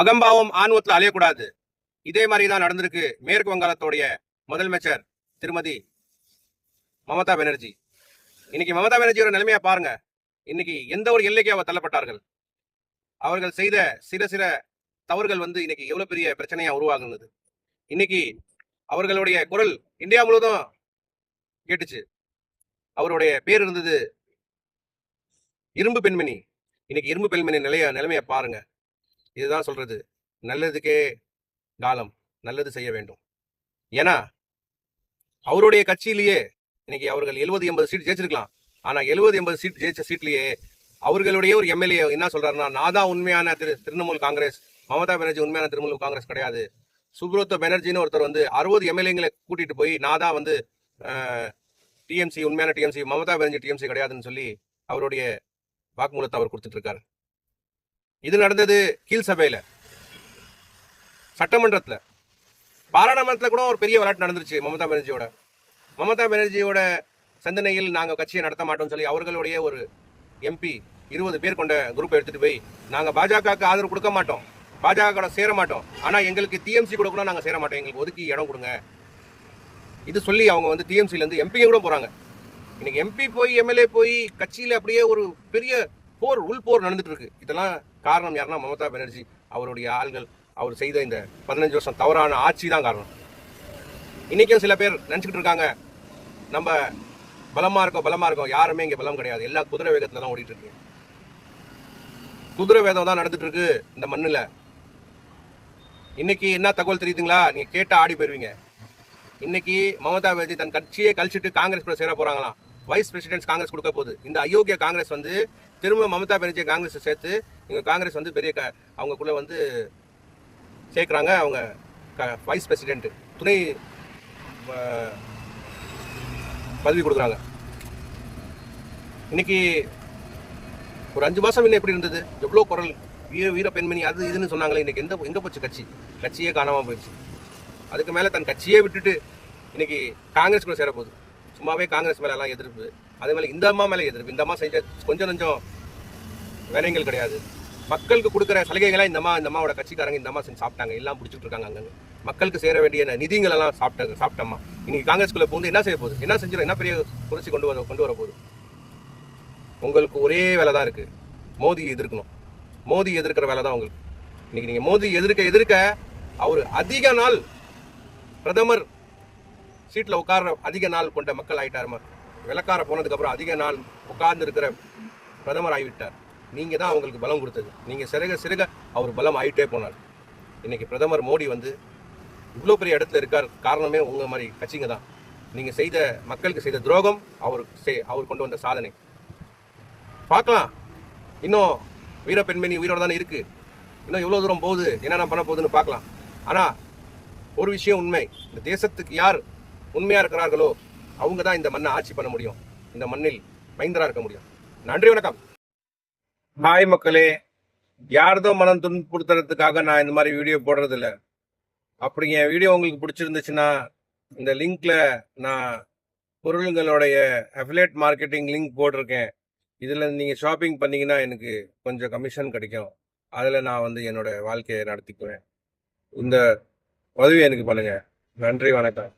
அகம்பாவம் ஆன்வத்துல அலையக்கூடாது. இதே மாதிரி தான் நடந்திருக்கு மேற்கு வங்காளத்துடைய முதலமைச்சர் திருமதி மமதா பானர்ஜி. இன்னைக்கு மமதா பானர்ஜியோட நிலைமையா பாருங்க. இன்னைக்கு எந்த ஒரு எல்லைக்கு அவர் தள்ளப்பட்டார்கள். அவர்கள் செய்த சில சில தவறுகள் இன்னைக்கு எவ்வளவு பெரிய பிரச்சனையா உருவாகுனது. இன்னைக்கு அவர்களுடைய குரல் இந்தியா முழுவதும் கேட்டுச்சு. அவருடைய பேர் இருந்தது இரும்பு பெண்மணி. இன்னைக்கு இரும்பு பெண்மணி நிலைமையை பாருங்க. இதுதான் சொல்றது, நல்லதுக்கே காலம், நல்லது செய்ய வேண்டும். ஏன்னா அவருடைய கட்சியிலேயே இன்னைக்கு அவர்கள் 70-80 சீட் ஜெயிச்சிருக்கலாம். ஆனா 70-80 சீட் ஜெயிச்ச சீட்லயே அவர்களுடைய ஒரு எம்எல்ஏ என்ன சொல்றாருன்னா, நான் தான் உண்மையான திரிணாமுல் காங்கிரஸ், மமதா பானர்ஜி உண்மையான திரிணாமுல் காங்கிரஸ் கிடையாது. சுப்ரதோ பானர்ஜின்னு ஒருத்தர் 60 எம்எல்ஏங்களை கூட்டிட்டு போய் நான் தான் டிஎம்சி உண்மையான டிஎம்சி, மமதா பானர்ஜி டிஎம்சி கிடையாதுன்னு சொல்லி அவருடைய வாக்குமூலத்தை அவர் கொடுத்துட்டு இருக்காரு. இது நடந்தது கீழ் சபையில, சட்டமன்றத்துல, பாராளுமன்றத்துல கூட ஒரு பெரிய விளையாட்டு நடந்துருச்சு. மமதா பானர்ஜியோட சிந்தனையில் நாங்கள் கட்சியை நடத்த மாட்டோம்னு சொல்லி அவர்களுடைய ஒரு எம்பி 20 பேர் கொண்ட குரூப் எடுத்துட்டு போய் நாங்கள் பாஜகவுக்கு ஆதரவு கொடுக்க மாட்டோம், பாஜக கூட சேர மாட்டோம், ஆனா எங்களுக்கு டிஎம்சி கூட நாங்கள் சேர மாட்டோம், எங்களுக்கு ஒதுக்கி இடம் கொடுங்க, இது சொல்லி அவங்க டிஎம்சில இருந்து எம்பி கூட போறாங்க. இன்னைக்கு எம்பி போய் எம்எல்ஏ போய் கட்சியில அப்படியே ஒரு பெரிய போர், உள் போர் நடந்துட்டு இருக்கு. இதெல்லாம் காரணம் யாருன்னா மமதா பானர்ஜி, அவருடைய ஆள்கள், அவர் செய்த இந்த 15 வருஷம் தவறான ஆட்சி தான் காரணம். இன்னைக்கும் சில பேர் நினைச்சுக்கிட்டு இருக்காங்க நம்ம பலமா இருக்கோம். யாருமே இங்க பலம் கிடையாது. எல்லா குதிரை வேகத்துல தான் ஓடிட்டு இருக்கு. குதிரை வேதம் தான் நடந்துட்டு இருக்கு இந்த மண்ணுல. இன்னைக்கு என்ன தகவல் தெரியுதுங்களா? நீங்க கேட்டா ஆடி போயிருவீங்க. இன்னைக்கு மமதா பானர்ஜி தன் கட்சியை கழிச்சிட்டு காங்கிரஸ் கூட சேர போறாங்களாம். வைஸ் பிரசிடென்ட் காங்கிரஸ் கொடுக்க போகுது. இந்த அயோக்கிய காங்கிரஸ் திரும்ப மமதா பானர்ஜி காங்கிரஸ் சேர்த்து இங்க காங்கிரஸ் பெரிய அவங்களுக்குள்ள சேர்க்கிறாங்க. அவங்க வைஸ் பிரசிடென்ட், துணை பதவி கொடுக்குறாங்க. இன்னைக்கு ஒரு 5 மாசம் இன்னும் எப்படி இருந்தது? எவ்வளவு குரல், வீர பெண்மணி, அது இதுன்னு சொன்னாங்களே. இன்னைக்கு எங்க போச்சு கட்சியே காணாம போயிடுச்சு. அதுக்கு மேல தன் கட்சியே விட்டுட்டு இன்னைக்கு காங்கிரஸ் கூட சேர போகுது. சும்மாவே காங்கிரஸ் மேல எல்லாம் எதிர்ப்பு, அதே மாதிரி இந்த அம்மா மேல எதிர்ப்பு. இந்த அம்மா செஞ்ச கொஞ்சம் வேலைகள் கிடையாது. மக்களுக்கு கொடுக்குற சலுகைகளை இந்த அம்மாவோட கட்சிக்காரங்க இந்த அம்மா செஞ்சு சாப்பிட்டாங்க. எல்லாம் பிடிச்சிட்டு இருக்காங்க. அங்கங்க மக்களுக்கு சேர வேண்டிய நிதிகள் எல்லாம் சாப்பிட்டம்மா. இன்னைக்கு காங்கிரஸ்குள்ள போது என்ன செய்ய போகுது? என்ன செஞ்சிடும்? என்ன பெரிய புரட்சி கொண்டு வர போகுது? உங்களுக்கு ஒரே வேலை தான் இருக்கு, மோடி எதிர்க்கணும். மோடி எதிர்க்கிற வேலை தான் உங்களுக்கு. இன்னைக்கு நீங்க மோடி எதிர்க்க அவர் அதிக நாள் பிரதமர் சீட்ல உட்கார்ற அதிக நாள் கொண்ட மக்கள் ஆயிட்டாருமா. விளக்கார போனதுக்கு அப்புறம் அதிக நாள் உட்கார்ந்து இருக்கிற பிரதமர் ஆகிவிட்டார். நீங்க தான் அவங்களுக்கு பலம் கொடுத்தது. நீங்க சிறுக அவர் பலம் ஆயிட்டே போனார். இன்னைக்கு பிரதமர் மோடி இவ்வளவு பெரிய இடத்துல இருக்கார். காரணமே உங்க மாதிரி கட்சிங்க தான். நீங்க செய்த மக்களுக்கு செய்த துரோகம் அவர் கொண்டு வந்த சாதனை. பார்க்கலாம், இன்னும் வீர பெண்மணி உயிரோட தானே இருக்கு. இன்னும் எவ்வளவு தூரம் போகுது, என்னென்ன பண்ண போகுதுன்னு பார்க்கலாம். ஆனா ஒரு விஷயம் உண்மை, இந்த தேசத்துக்கு யார் உண்மையா இருக்கிறார்களோ அவங்க தான் இந்த மண்ணை ஆட்சி பண்ண முடியும், இந்த மண்ணில் மைந்தரா இருக்க முடியும். நன்றி, வணக்கம். ஹாய் மக்களே, யாரதோ மனம் துன்புறுத்துறதுக்காக நான் இந்த மாதிரி வீடியோ போடுறது இல்லை. அப்படிங்க வீடியோ உங்களுக்கு பிடிச்சிருந்துச்சுன்னா இந்த லிங்க்ல நான் பொருளுங்களுடைய அஃபிலியேட் மார்க்கெட்டிங் லிங்க் போட்டிருக்கேன். இதில் நீங்கள் ஷாப்பிங் பண்ணீங்கன்னா எனக்கு கொஞ்சம் கமிஷன் கிடைக்கும். அதில் நான் என்னோட வாழ்க்கையை நடத்திக்குவேன். இந்த உதவி எனக்கு பண்ணுங்க. நன்றி, வணக்கம்.